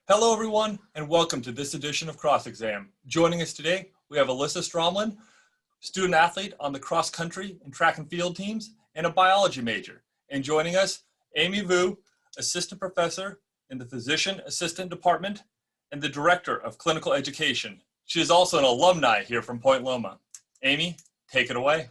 Hello, everyone, and welcome to this edition of Cross Exam. Joining us today, we have Alyssa Stromsland, student athlete on the cross country and track and field teams, and a biology major. And joining us, Amy Vu, assistant professor in the physician assistant department and the director of clinical education. She is also an alumni here from Point Loma. Amy, take it away.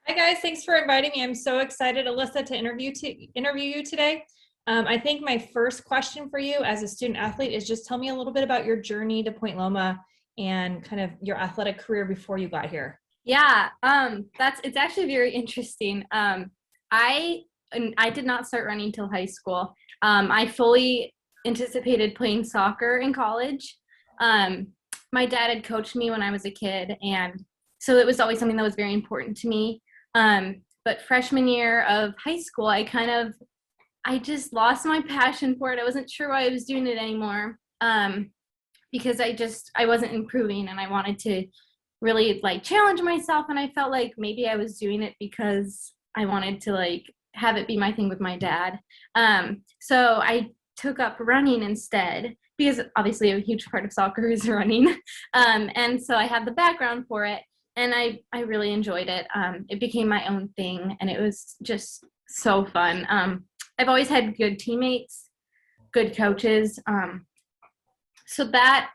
Hi guys, thanks for inviting me. I'm so excited, Alyssa, to interview you today. I think my first question for you as a student athlete is just tell me a little bit about your journey to Point Loma and kind of your athletic career before you got here. Yeah, it's actually very interesting. I did not start running till high school. I fully anticipated playing soccer in college. My dad had coached me when I was a kid, and so it was always something that was very important to me. But freshman year of high school, I just lost my passion for it. I wasn't sure why I was doing it anymore, because I wasn't improving, and I wanted to really challenge myself. And I felt like maybe I was doing it because I wanted to have it be my thing with my dad. So I took up running instead, because obviously a huge part of soccer is running. And so I had the background for it, and I really enjoyed it. It became my own thing, and it was just so fun. I've always had good teammates, good coaches. So that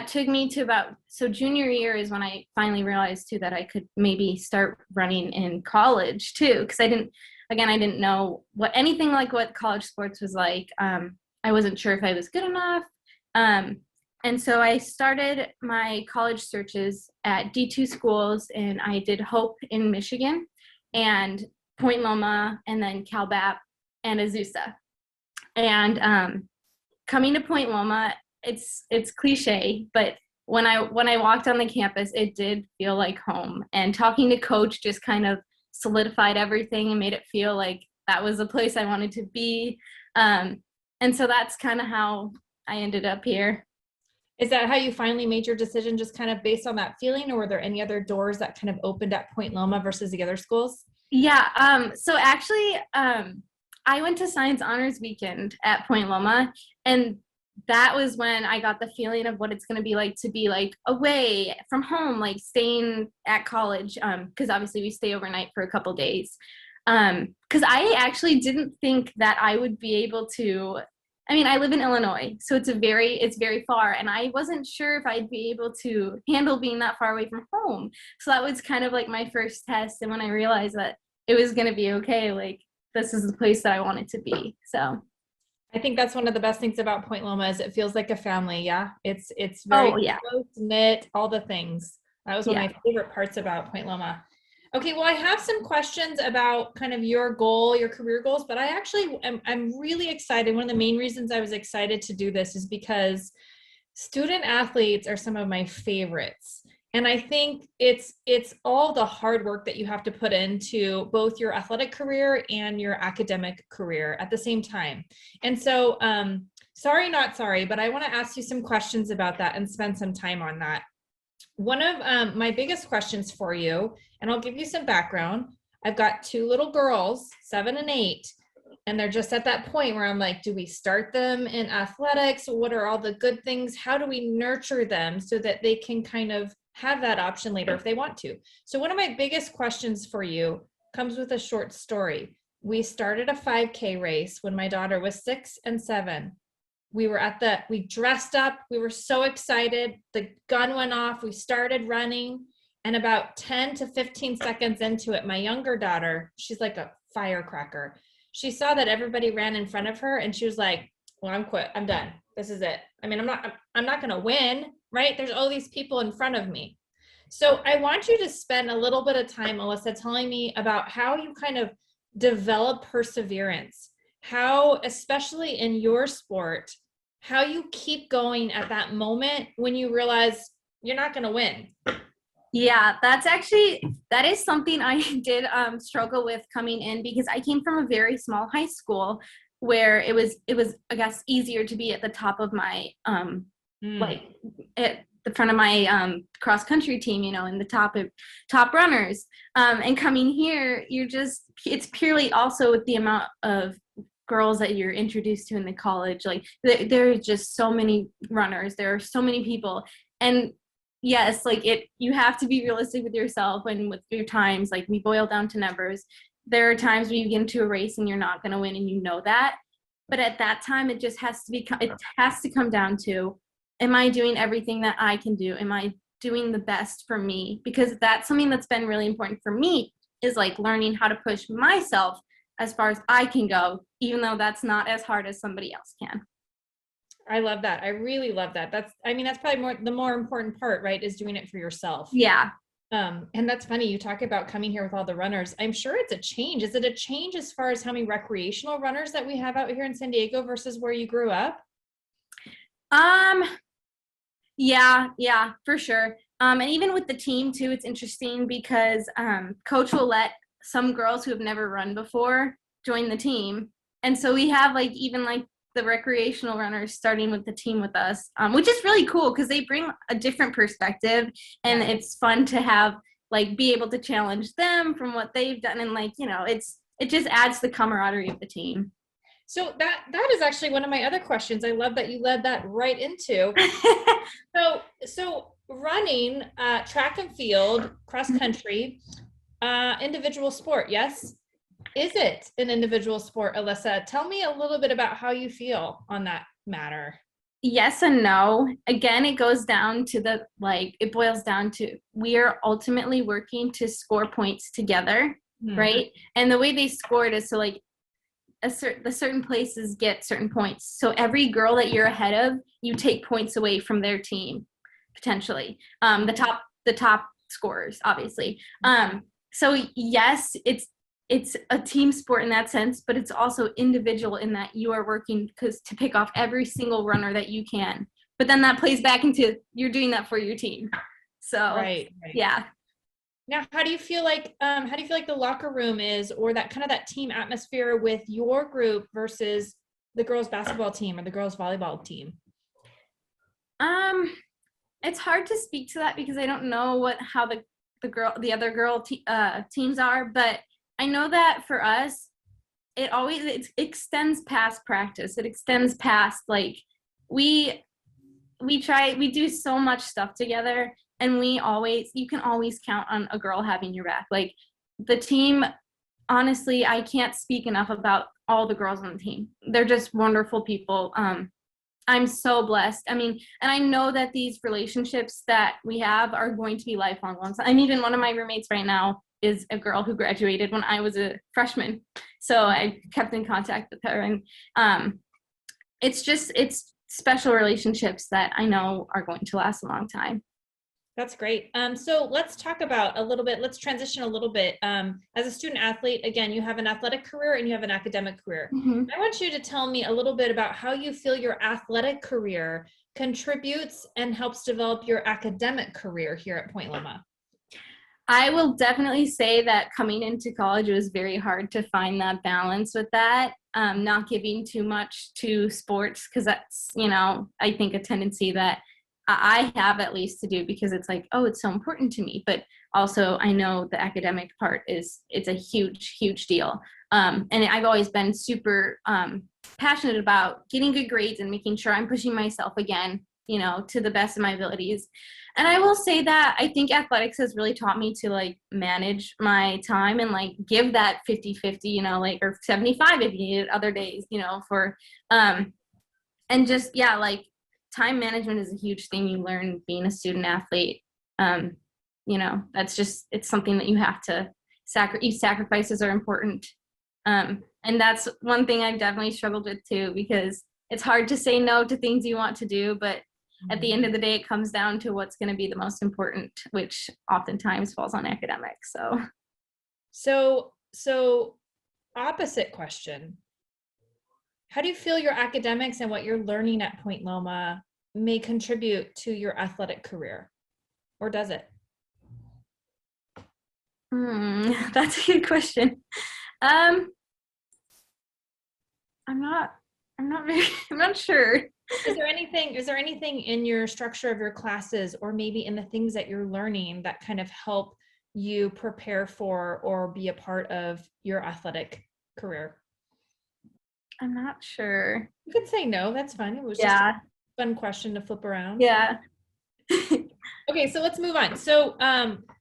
took me to junior year is when I finally realized too that I could maybe start running in college too, because I didn't know anything like what college sports was like. I wasn't sure if I was good enough. And so I started my college searches at D2 schools, and I did Hope in Michigan and Point Loma, and then CalBAP and Azusa. And coming to Point Loma, it's cliche, but when I walked on the campus, it did feel like home. And talking to Coach just kind of solidified everything and made it feel like that was the place I wanted to be. And so that's kind of how I ended up here. Is that how you finally made your decision, just kind of based on that feeling, or were there any other doors that kind of opened at Point Loma versus the other schools? Yeah, so actually, I went to Science Honors Weekend at Point Loma, and that was when I got the feeling of what it's going to be away from home, staying at college, because obviously we stay overnight for a couple days. Because I actually didn't think that I would be able to. I mean, I live in Illinois, so it's very far, and I wasn't sure if I'd be able to handle being that far away from home. So that was kind of my first test, and when I realized that it was going to be okay, this is the place that I wanted to be. So I think that's one of the best things about Point Loma is it feels like a family. Yeah, it's very close knit, all the things. That was one of my favorite parts about Point Loma. Okay, well, I have some questions about kind of your career goals, but I'm really excited. One of the main reasons I was excited to do this is because student athletes are some of my favorites. And I think it's all the hard work that you have to put into both your athletic career and your academic career at the same time. And so, sorry, not sorry, but I want to ask you some questions about that and spend some time on that. One of my biggest questions for you, and I'll give you some background. I've got two little girls, 7 and 8, and they're just at that point where I'm like, do we start them in athletics? What are all the good things? How do we nurture them so that they can kind of have that option later if they want to? So one of my biggest questions for you comes with a short story. We started a 5K race when my daughter was 6 and 7. We dressed up, we were so excited, the gun went off, we started running, and about 10 to 15 seconds into it, my younger daughter, she's like a firecracker. She saw that everybody ran in front of her, and she was like, well, I'm done. This is it. I mean, I'm not going to win, right? There's all these people in front of me. So I want you to spend a little bit of time, Alyssa, telling me about how you kind of develop perseverance, how, especially in your sport, how you keep going at that moment when you realize you're not going to win. Yeah, that is something I did struggle with coming in, because I came from a very small high school where it was I guess easier to be at the top of my at the front of my cross country team, in the top runners. And coming here, it's purely also with the amount of girls that you're introduced to in the college. Like there are just so many runners. There are so many people. And yes, like you have to be realistic with yourself and with your times. Like we boil down to numbers. There are times when you get into a race and you're not going to win and you know that. But at that time, it has to come down to, am I doing everything that I can do? Am I doing the best for me? Because that's something that's been really important for me, is like learning how to push myself as far as I can go, even though that's not as hard as somebody else can. I love that. I really love that. That's probably the more important part, right? Is doing it for yourself. Yeah. And that's funny. You talk about coming here with all the runners. I'm sure it's a change. Is it a change as far as how many recreational runners that we have out here in San Diego versus where you grew up? Yeah, for sure. And even with the team too, it's interesting because coach will let some girls who have never run before join the team. And so we have like even like the recreational runners starting with the team with us, which is really cool because they bring a different perspective, and it's fun to have like be able to challenge them from what they've done, and like, you know, it just adds the camaraderie of the team. So that is actually one of my other questions. I love that you led that right into. So running, track and field, cross country, individual sport, yes? Is it an individual sport, Alyssa? Tell me a little bit about how you feel on that matter. Yes and no. Again, it goes down to it boils down to, we are ultimately working to score points together, right? And the way they score it is so like the certain places get certain points. So every girl that you're ahead of, you take points away from their team, potentially. The top scorers, obviously. So yes, it's a team sport in that sense, but it's also individual in that you are working to pick off every single runner that you can. But then that plays back into you're doing that for your team. So right. Yeah. Now, how do you feel like the locker room is, or that kind of that team atmosphere with your group versus the girls basketball team or the girls volleyball team? It's hard to speak to that because I don't know how the other girl teams are, but I know that for us, it extends past practice. It extends past like we do so much stuff together, and you can always count on a girl having your back. Like the team, honestly, I can't speak enough about all the girls on the team. They're just wonderful people. I'm so blessed. I mean, and I know that these relationships that we have are going to be lifelong ones. I'm even one of my roommates right now is a girl who graduated when I was a freshman. So I kept in contact with her, and it's special relationships that I know are going to last a long time. That's great. So let's talk about let's transition a little bit. As a student athlete, again, you have an athletic career and you have an academic career. I want you to tell me a little bit about how you feel your athletic career contributes and helps develop your academic career here at Point Loma. I will definitely say that coming into college, it was very hard to find that balance with that, not giving too much to sports, because that's, I think a tendency that I have at least to do, because it's like, oh, it's so important to me. But also I know the academic part it's a huge, huge deal. And I've always been super passionate about getting good grades and making sure I'm pushing myself again, to the best of my abilities. And I will say that I think athletics has really taught me to like manage my time and like give that 50-50, or 75 if you need it other days, and just, like time management is a huge thing you learn being a student athlete. That's just, it's something that you have to sacrifices are important. And that's one thing I've definitely struggled with too, because it's hard to say no to things you want to do, but at the end of the day, it comes down to what's going to be the most important, which oftentimes falls on academics. So opposite question. How do you feel your academics and what you're learning at Point Loma may contribute to your athletic career? Or does it? That's a good question. I'm not sure. Is there anything in your structure of your classes, or maybe in the things that you're learning, that kind of help you prepare for or be a part of your athletic career? I'm not sure. You could say no, that's fine. It was just a fun question to flip around. Yeah. Okay, so let's move on. So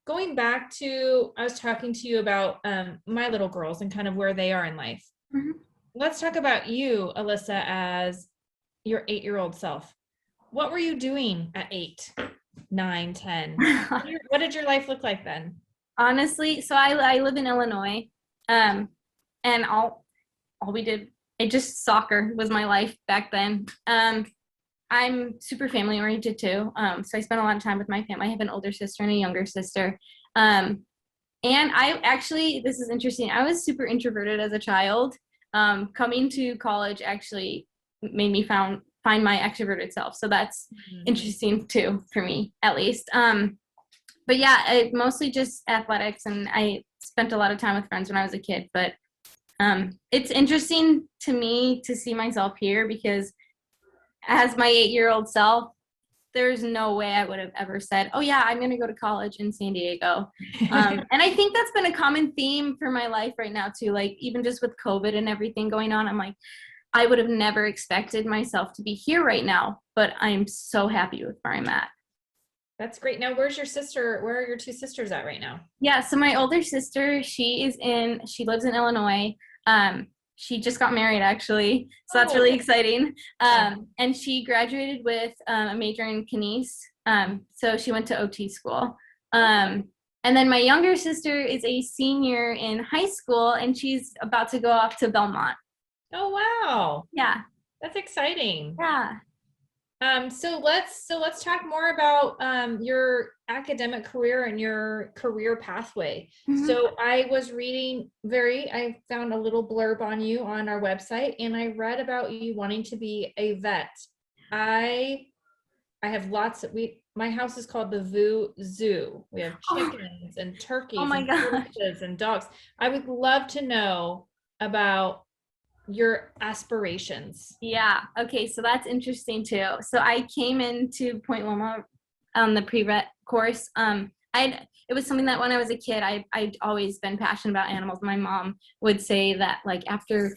going back to, I was talking to you about my little girls and kind of where they are in life. Mm-hmm. Let's talk about you, Alyssa, as your 8-year-old self. What were you doing at 8, 9, 10? What did your life look like then? Honestly, so I live in Illinois, and all we did, soccer was my life back then. I'm super family oriented too. So I spent a lot of time with my family. I have an older sister and a younger sister. And I actually, this is interesting. I was super introverted as a child. Coming to college actually made me find my extroverted self. So that's interesting too, for me, at least. But yeah, it mostly just athletics, and I spent a lot of time with friends when I was a kid. But it's interesting to me to see myself here, because as my 8-year-old self, there's no way I would have ever said, oh yeah, I'm going to go to college in San Diego. And I think that's been a common theme for my life right now too. Like, even just with COVID and everything going on, I'm like, I would have never expected myself to be here right now, but I'm so happy with where I'm at. That's great. Now, where's your sister? Where are your 2 sisters at right now? Yeah, so my older sister, she lives in Illinois. She just got married, actually, so that's really exciting. And she graduated with a major in kines, so she went to OT school. And then my younger sister is a senior in high school, and she's about to go off to Belmont. Oh, wow. Yeah. That's exciting. Yeah. So let's talk more about your academic career and your career pathway. Mm-hmm. So I was reading I found a little blurb on you on our website, and I read about you wanting to be a vet. I have my house is called the Voo Zoo. We have chickens and turkeys and horses and dogs. I would love to know about your aspirations. Yeah. Okay. So that's interesting too. So I came into Point Loma on the pre-vet course. It was something that when I was a kid, I'd always been passionate about animals. My mom would say that, like, after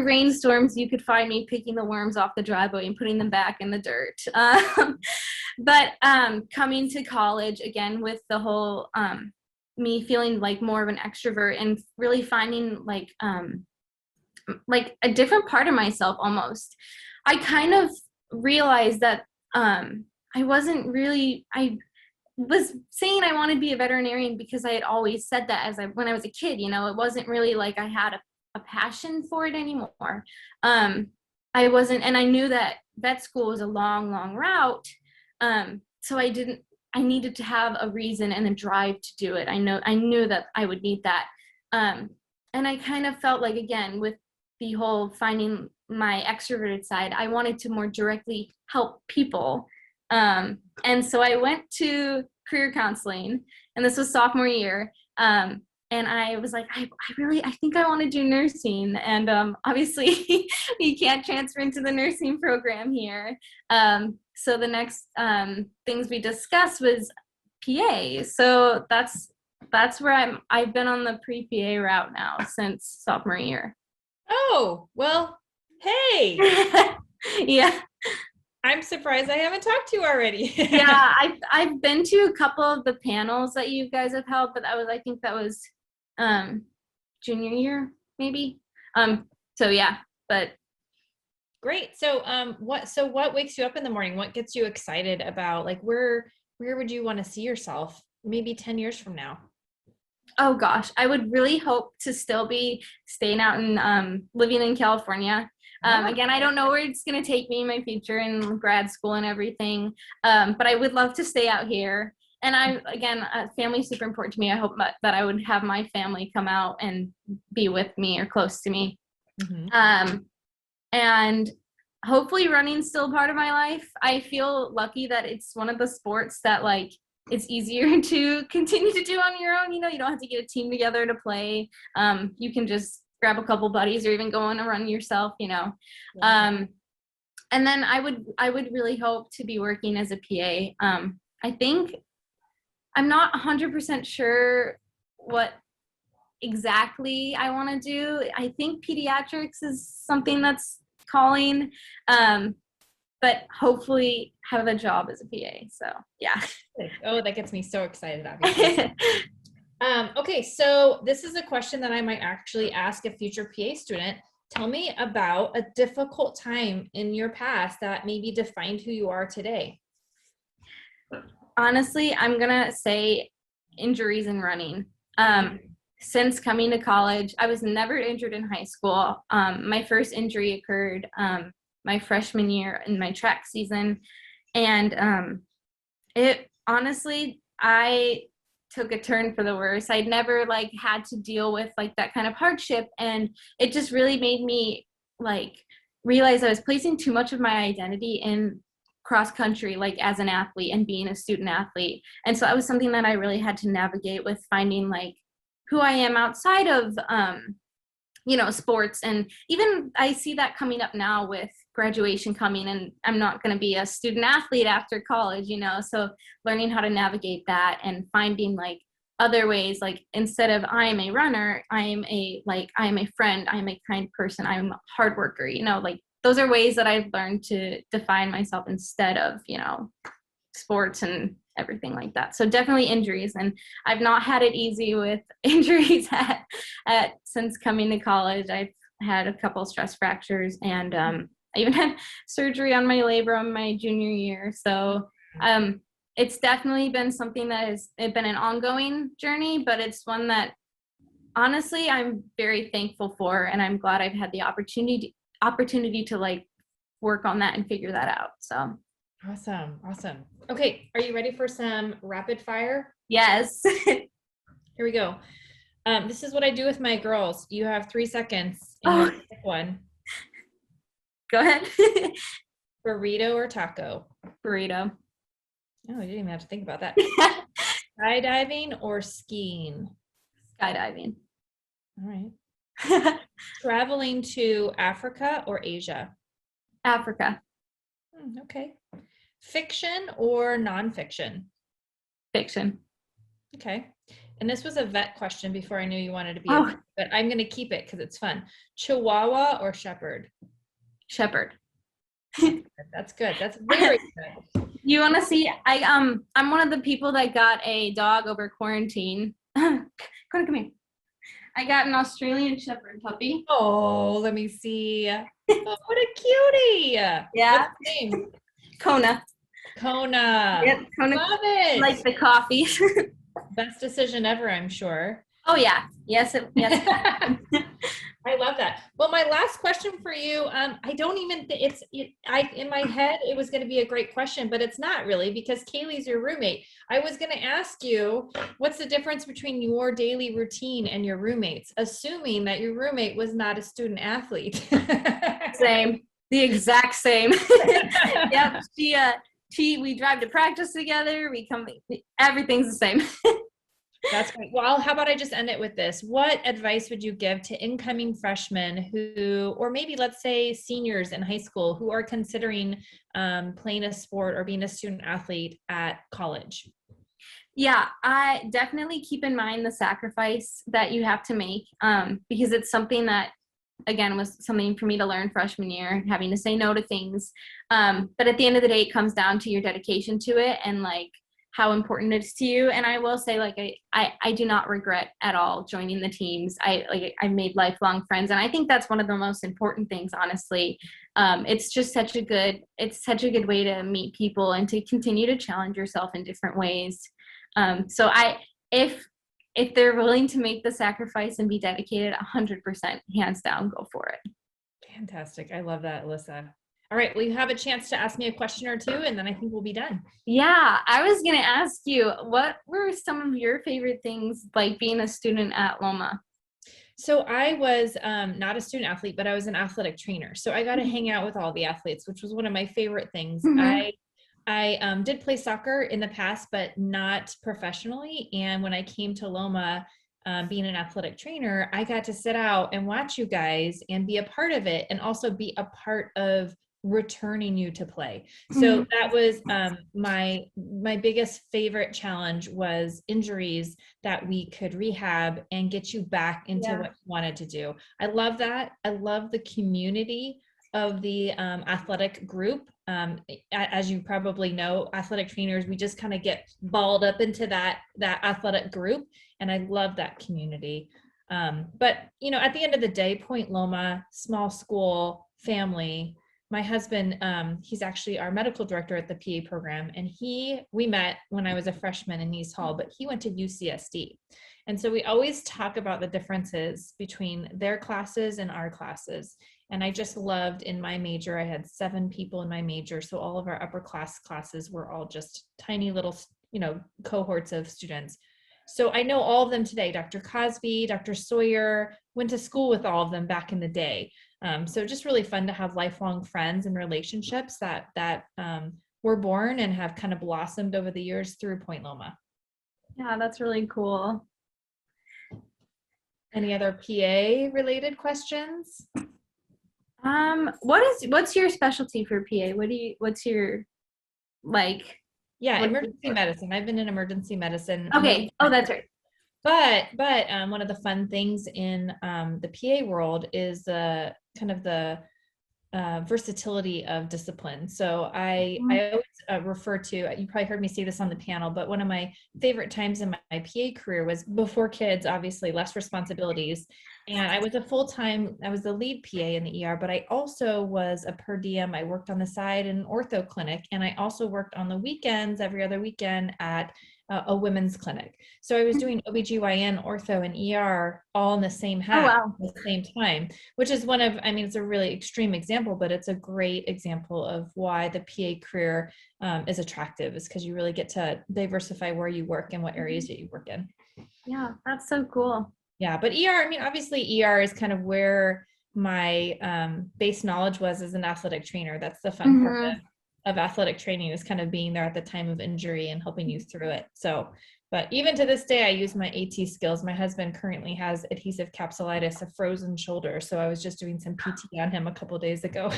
rainstorms, you could find me picking the worms off the driveway and putting them back in the dirt. But coming to college again with the whole me feeling like more of an extrovert and really finding like a different part of myself almost, I kind of realized that I was saying I wanted to be a veterinarian because I had always said that when I was a kid. It wasn't really like I had a passion for it anymore. I wasn't, and I knew that vet school was a long route. So I needed to have a reason and a drive to do it. I knew that I would need that. And I kind of felt like, again, with the whole finding my extroverted side, I wanted to more directly help people. And so I went to career counseling, and this was sophomore year. And I was like, I think I want to do nursing. And obviously you can't transfer into the nursing program here. So the next things we discussed was PA. So that's where I've been on the pre-PA route now since sophomore year. Oh, well, hey. Yeah. I'm surprised I haven't talked to you already. Yeah, I've been to a couple of the panels that you guys have held, but I think that was junior year, maybe. So yeah, but great. So what wakes you up in the morning? What gets you excited about, like, where would you want to see yourself maybe 10 years from now? Oh gosh, I would really hope to still be staying out and living in California. Again, I don't know where it's going to take me in my future in grad school and everything, but I would love to stay out here. And family is super important to me. I hope that I would have my family come out and be with me or close to me. Mm-hmm. And hopefully running's still part of my life. I feel lucky that it's one of the sports that, like, it's easier to continue to do on your own. You don't have to get a team together to play. You can just grab a couple buddies or even go on a run yourself, Yeah. And then I would really hope to be working as a PA. I think I'm not 100% sure what exactly I want to do. I think pediatrics is something that's calling, but hopefully have a job as a PA. So yeah. Oh, that gets me so excited, obviously. Okay, so this is a question that I might actually ask a future PA student. Tell me about a difficult time in your past that maybe defined who you are today. Honestly, I'm gonna say injuries in running. Since coming to college, I was never injured in high school. My first injury occurred my freshman year in my track season, and it honestly, I took a turn for the worse. I'd never like had to deal with like that kind of hardship, and it just really made me like realize I was placing too much of my identity in cross country, like as an athlete and being a student athlete. And so that was something that I really had to navigate with, finding like who I am outside of sports. And even I see that coming up now with graduation coming, and I'm not going to be a student athlete after college, so learning how to navigate that and finding like other ways, like instead of I am a runner, I am a friend, I'm a kind person, I'm a hard worker, like those are ways that I've learned to define myself instead of sports and everything like that. So definitely injuries, and I've not had it easy with injuries since coming to college. I've had a couple stress fractures, and I even had surgery on my labrum my junior year. So it's definitely been something that has been an ongoing journey, but it's one that honestly I'm very thankful for, and I'm glad I've had the opportunity to like work on that and figure that out. So awesome. Okay, are you ready for some rapid fire? Yes. Here we go. This is what I do with my girls. You have 3 seconds and pick one. Go ahead. Burrito or taco? Burrito. Oh, you didn't even have to think about that. Skydiving or skiing? Skydiving. All right. Traveling to Africa or Asia? Africa. Okay. Fiction or nonfiction? Fiction. Okay. And this was a vet question before I knew you wanted to be a vet, but I'm going to keep it because it's fun. Chihuahua or shepherd? Shepherd. That's good. That's very good. You want to see? I'm one of the people that got a dog over quarantine. Come here. I got an Australian Shepherd puppy. Oh, let me see. Oh, what a cutie. Yeah. What's the name? Kona. Yep, Kona. Love it. Like the coffee. Best decision ever, I'm sure. Oh yeah. Yes. I love that. Well, my last question for you, I don't even in my head it was going to be a great question, but it's not really, because Kaylee's your roommate. I was going to ask you, what's the difference between your daily routine and your roommates, assuming that your roommate was not a student athlete? Same. The exact same. Yep. We drive to practice together. Everything's the same. That's great. Well, how about I just end it with this? What advice would you give to incoming freshmen who, or maybe let's say seniors in high school who are considering playing a sport or being a student athlete at college? Yeah, I definitely keep in mind the sacrifice that you have to make, because it's something that, again, was something for me to learn freshman year, having to say no to things. But at the end of the day, it comes down to your dedication to it and like how important it is to you. And I will say, like, I do not regret at all joining the teams. I made lifelong friends, and I think that's one of the most important things, honestly. It's such a good way to meet people and to continue to challenge yourself in different ways. So if they're willing to make the sacrifice and be dedicated 100%, hands down, go for it. Fantastic. I love that, Alyssa. All right. Well, you have a chance to ask me a question or two, and then I think we'll be done. Yeah. I was going to ask you, what were some of your favorite things like being a student at Loma? So I was not a student athlete, but I was an athletic trainer. So I got to hang out with all the athletes, which was one of my favorite things. Mm-hmm. I did play soccer in the past, but not professionally. And when I came to Loma, being an athletic trainer, I got to sit out and watch you guys and be a part of it, and also be a part of returning you to play. So that was my biggest favorite challenge was injuries that we could rehab and get you back into what you wanted to do. I love that. I love the community of the athletic group. As you probably know, athletic trainers, we just kind of get balled up into that athletic group, and I love that community. But at the end of the day, Point Loma, small school, family. My husband, he's actually our medical director at the PA program, and we met when I was a freshman in East Hall, but he went to UCSD. And so we always talk about the differences between their classes and our classes. And I just loved in my major, I had 7 people in my major. So all of our upper class classes were all just tiny little, cohorts of students. So I know all of them today. Dr. Cosby, Dr. Sawyer, went to school with all of them back in the day. So just really fun to have lifelong friends and relationships that were born and have kind of blossomed over the years through Point Loma. Yeah, that's really cool. Any other PA related questions? What's your specialty for PA? What's your like? Yeah, emergency medicine. I've been in emergency medicine. Okay. Oh, that's right. But one of the fun things in the PA world is the kind of the versatility of discipline. So I always refer to, you probably heard me say this on the panel, but one of my favorite times in my PA career was before kids, obviously less responsibilities. And I was the lead PA in the ER, but I also was a per diem. I worked on the side in an ortho clinic, and I also worked on the weekends, every other weekend at a women's clinic. So I was doing OBGYN, ortho, and ER all in the same hat at the same time, which is it's a really extreme example, but it's a great example of why the PA career is attractive, is because you really get to diversify where you work and what areas that you work in. Yeah, that's so cool. Yeah, but ER, obviously ER is kind of where my base knowledge was as an athletic trainer. That's the fun part of athletic training, is kind of being there at the time of injury and helping you through it. So, but even to this day, I use my AT skills. My husband currently has adhesive capsulitis, a frozen shoulder. So I was just doing some PT on him a couple of days ago.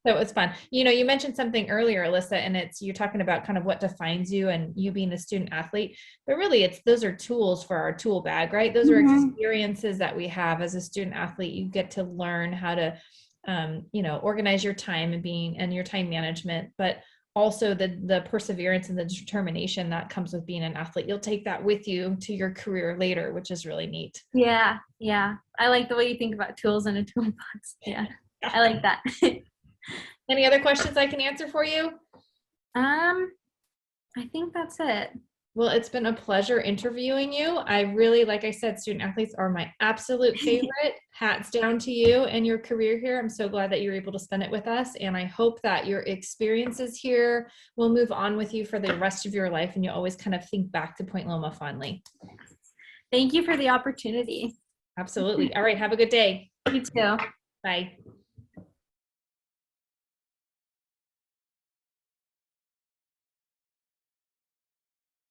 So it was fun. You mentioned something earlier, Alyssa, and you're talking about kind of what defines you and you being a student athlete, but really those are tools for our tool bag, right? Those are experiences that we have as a student athlete. You get to learn how to organize your time and your time management, but also the perseverance and the determination that comes with being an athlete. You'll take that with you to your career later, which is really neat. Yeah. I like the way you think about tools in a toolbox. Yeah. I like that. Any other questions I can answer for you? I think that's it. Well, it's been a pleasure interviewing you. I really, like I said, student athletes are my absolute favorite. Hats down to you and your career here. I'm so glad that you're able to spend it with us. And I hope that your experiences here will move on with you for the rest of your life. And you always kind of think back to Point Loma fondly. Thank you for the opportunity. Absolutely. All right. Have a good day. You too. Bye.